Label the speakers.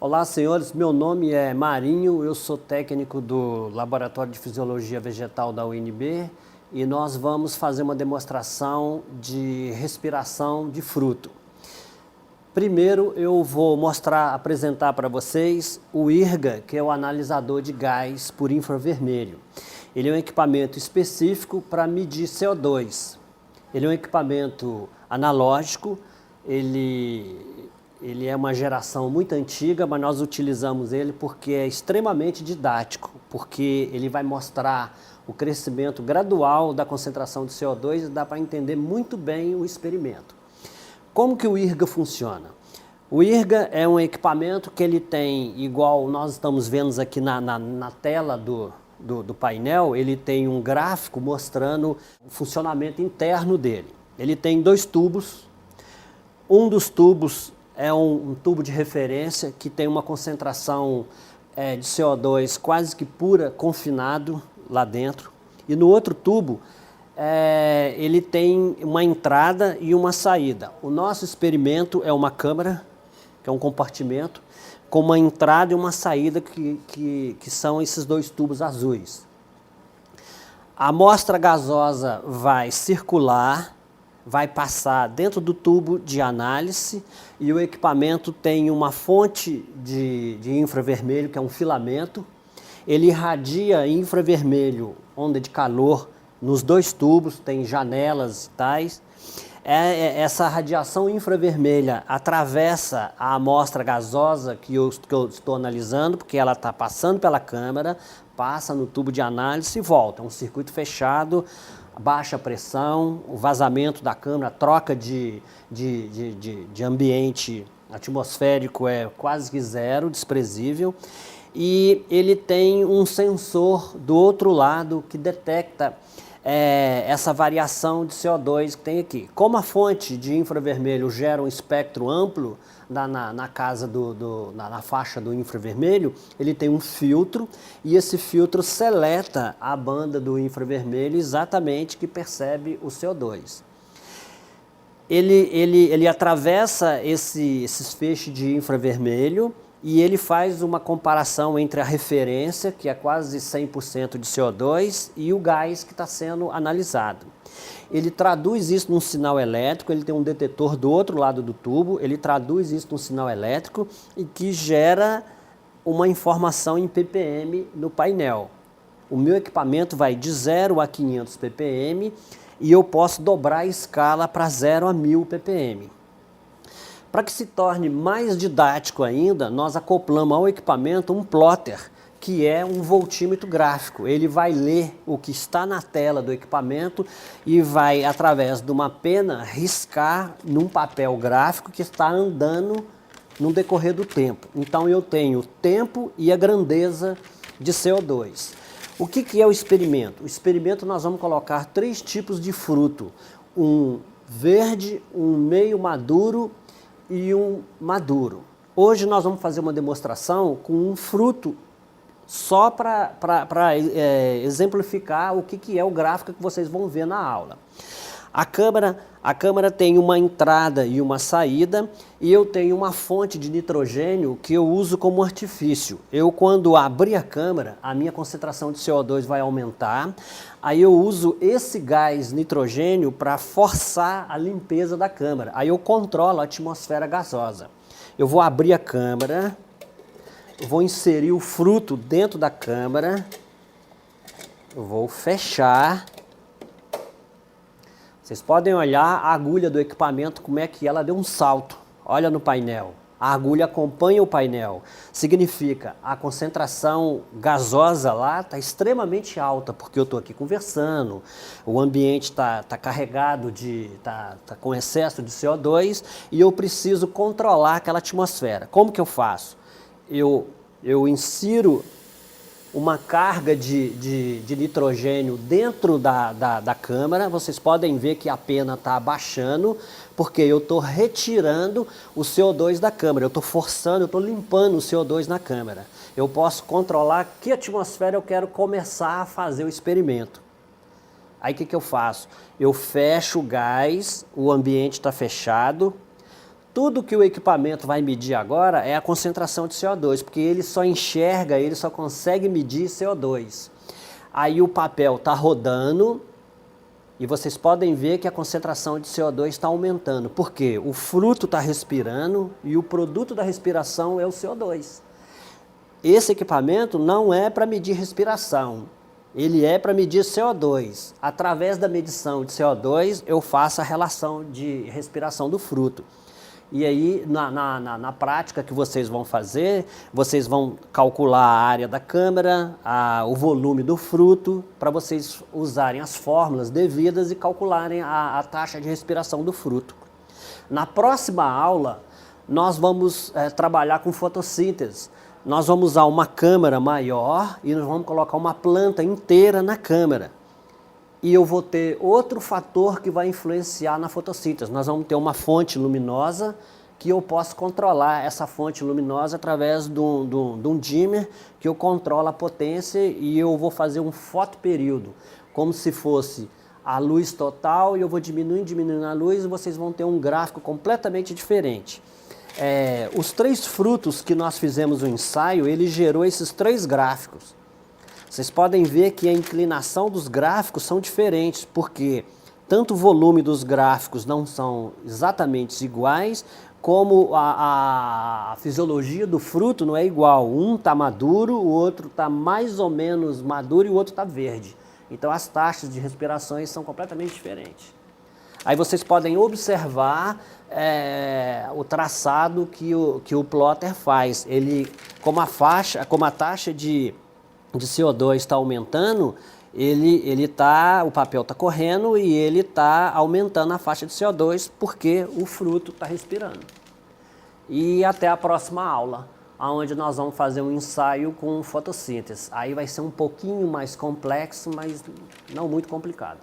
Speaker 1: Olá, senhores. Meu nome é Marinho, eu sou técnico do Laboratório de Fisiologia Vegetal da UNB e nós vamos fazer uma demonstração de respiração de fruto. Primeiro eu vou apresentar para vocês o IRGA, que é o analisador de gás por infravermelho. Ele é um equipamento específico para medir CO2. Ele é um equipamento analógico, ele é uma geração muito antiga, mas nós utilizamos ele porque é extremamente didático, porque ele vai mostrar o crescimento gradual da concentração de CO2 e dá para entender muito bem o experimento. Como que o IRGA funciona? O IRGA é um equipamento que ele tem, igual nós estamos vendo aqui na tela do painel, ele tem um gráfico mostrando o funcionamento interno dele. Ele tem dois tubos, um dos tubos é um tubo de referência que tem uma concentração de CO2 quase que pura, confinado lá dentro. E no outro tubo, ele tem uma entrada e uma saída. O nosso experimento é uma câmara, que é um compartimento, com uma entrada e uma saída que são esses dois tubos azuis. A amostra gasosa vai circular, vai passar dentro do tubo de análise e o equipamento tem uma fonte de infravermelho, que é um filamento. Ele irradia infravermelho, onda de calor, nos dois tubos, tem janelas e tais. Essa radiação infravermelha atravessa a amostra gasosa que eu estou analisando, porque ela está passando pela câmara, passa no tubo de análise e volta. É um circuito fechado, baixa pressão, o vazamento da câmara, troca de ambiente atmosférico é quase que zero, desprezível. E ele tem um sensor do outro lado que detecta essa variação de CO2 que tem aqui. Como a fonte de infravermelho gera um espectro amplo na faixa do infravermelho, ele tem um filtro e esse filtro seleta a banda do infravermelho exatamente que percebe o CO2. Ele atravessa esses feixes de infravermelho e ele faz uma comparação entre a referência, que é quase 100% de CO2, e o gás que está sendo analisado. Ele traduz isso num sinal elétrico, ele tem um detetor do outro lado do tubo, ele traduz isso num sinal elétrico e que gera uma informação em ppm no painel. O meu equipamento vai de 0 a 500 ppm e eu posso dobrar a escala para 0 a 1000 ppm. Para que se torne mais didático ainda, nós acoplamos ao equipamento um plotter, que é um voltímetro gráfico. Ele vai ler o que está na tela do equipamento e vai, através de uma pena, riscar num papel gráfico que está andando no decorrer do tempo. Então eu tenho o tempo e a grandeza de CO2. O que é o experimento? O experimento nós vamos colocar 3 tipos de fruto. Um verde, um meio maduro e um maduro. Hoje nós vamos fazer uma demonstração com um fruto só para exemplificar o que é o gráfico que vocês vão ver na aula. A câmara tem uma entrada e uma saída e eu tenho uma fonte de nitrogênio que eu uso como artifício. Quando abrir a câmara, a minha concentração de CO2 vai aumentar, aí eu uso esse gás nitrogênio para forçar a limpeza da câmara. Aí eu controlo a atmosfera gasosa. Eu vou abrir a câmara, vou inserir o fruto dentro da câmara, eu vou fechar. Vocês podem olhar a agulha do equipamento, como é que ela deu um salto. Olha no painel. A agulha acompanha o painel. Significa, a concentração gasosa lá está extremamente alta, porque eu estou aqui conversando, o ambiente está carregado, está com excesso de CO2 e eu preciso controlar aquela atmosfera. Como que eu faço? Eu insiro uma carga de nitrogênio dentro da câmara. Vocês podem ver que a pena está abaixando, porque eu estou retirando o CO2 da câmara, eu estou forçando, eu estou limpando o CO2 na câmara. Eu posso controlar que atmosfera eu quero começar a fazer o experimento. Aí o que eu faço? Eu fecho o gás, o ambiente está fechado, Tudo que o equipamento vai medir agora é a concentração de CO2, porque ele só enxerga, ele só consegue medir CO2. Aí o papel está rodando e vocês podem ver que a concentração de CO2 está aumentando. Por quê? O fruto está respirando e o produto da respiração é o CO2. Esse equipamento não é para medir respiração, ele é para medir CO2. Através da medição de CO2 eu faço a relação de respiração do fruto. E aí, na prática que vocês vão fazer, vocês vão calcular a área da câmara, o volume do fruto, para vocês usarem as fórmulas devidas e calcularem a taxa de respiração do fruto. Na próxima aula, nós vamos trabalhar com fotossíntese. Nós vamos usar uma câmara maior e nós vamos colocar uma planta inteira na câmara. E eu vou ter outro fator que vai influenciar na fotossíntese. Nós vamos ter uma fonte luminosa que eu posso controlar essa fonte luminosa através de um dimmer que eu controlo a potência e eu vou fazer um fotoperíodo, como se fosse a luz total e eu vou diminuindo a luz e vocês vão ter um gráfico completamente diferente. Os 3 frutos que nós fizemos o ensaio, ele gerou esses 3 gráficos. Vocês podem ver que a inclinação dos gráficos são diferentes, porque tanto o volume dos gráficos não são exatamente iguais, como a fisiologia do fruto não é igual. Um está maduro, o outro está mais ou menos maduro e o outro está verde. Então as taxas de respirações são completamente diferentes. Aí vocês podem observar o traçado que o plotter faz. Ele, como a taxa de CO2 está aumentando, o papel está correndo e ele está aumentando a faixa de CO2 porque o fruto está respirando. E até a próxima aula, onde nós vamos fazer um ensaio com fotossíntese. Aí vai ser um pouquinho mais complexo, mas não muito complicado.